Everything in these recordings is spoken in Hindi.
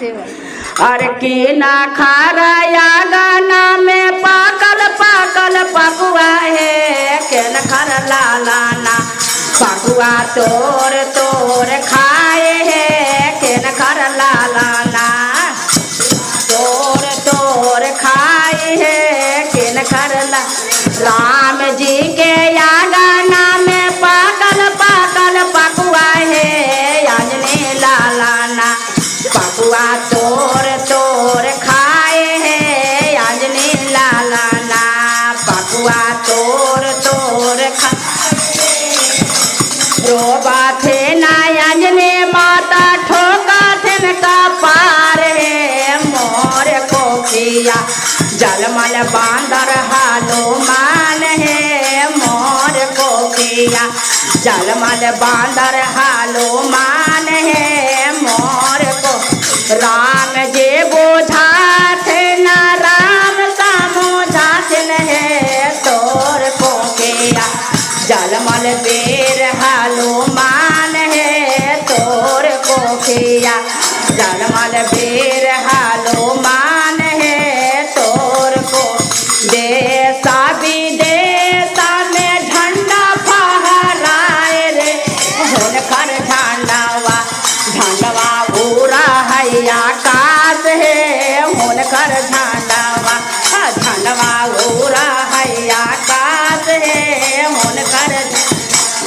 अरे की ना खाराया गाना में पाकल पाकल पकुआ है केन खर लालाना पकुआ तोर तोर खाए है केन खर लालाना तोर तोर खाए है केन खर ला राम जी के गाना में पाकल पाकल पकुआ है अंजनी लालाना पकुआ तोर तोर खाए है अंजनी लालाना पकुआ तोर तोर रोबा थे ना अंजनी माता ठोका थे का पार है मोर कोखिया जलमल बांदर हालो मान है मोर कोखिया जलमल बांदर हालो मान है मोर को राम जे बोझा थे ना राम का मोझा है तोर कोखिया जलमल बेर हालो मान है तोर कोखिया जलमल बेर हालो मान है तोर को देसा विदेशा में झंडा फहराए रे होन खर झंडावा झंडवा उड़ा है आकाश है होन खर झंडावा झंडवा उड़ा है आकाश है होन खर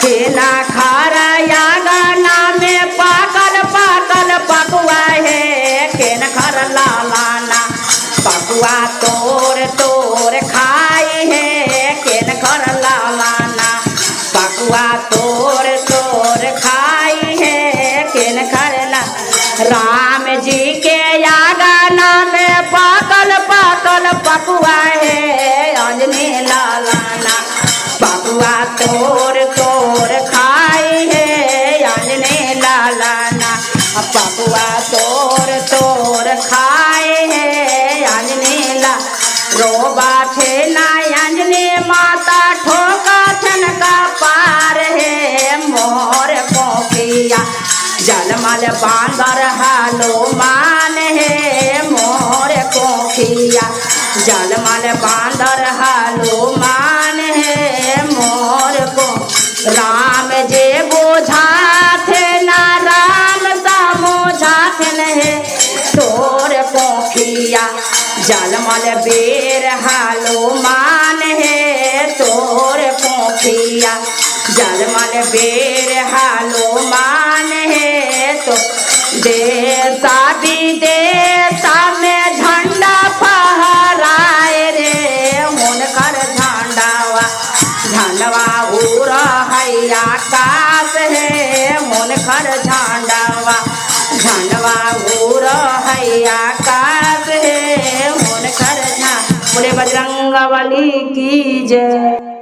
केला खाराया गाना में पाकल पाकल पकुआ है केन खर लालाना पकुआ तोर तोर खाए है केन खर लालाना पकुआ तोर तोर खाए है केन खर ला राम जी के गाना में पाकल पाकल पकुआ है अंजनी लालाना पकुआ तोर तोर खाए है अंजनी लालाना पकुआ तोर तोर खाए है अंजनी ला रोबा थे ना अंजनी माता ठोका थन का पार है मोर कोखिया जलमल बांदर हालो मान है मोर कोखिया जलमल बांदर हालो मान है मोर को राम जे बोझा थे ना राम सा मोझा थे तोर कोखिया जलमल बेर हालो मान है तोर कोखिया जलमल बेर हालो मान है तो देसा विदेशा में झंडा फहराए रे होन कर झंडावा झंडवा उड़ा है आकाश है होन कर झंडावा झंडवा उड़ा है आकाश है होन कर बोले बजरंगबली की जय।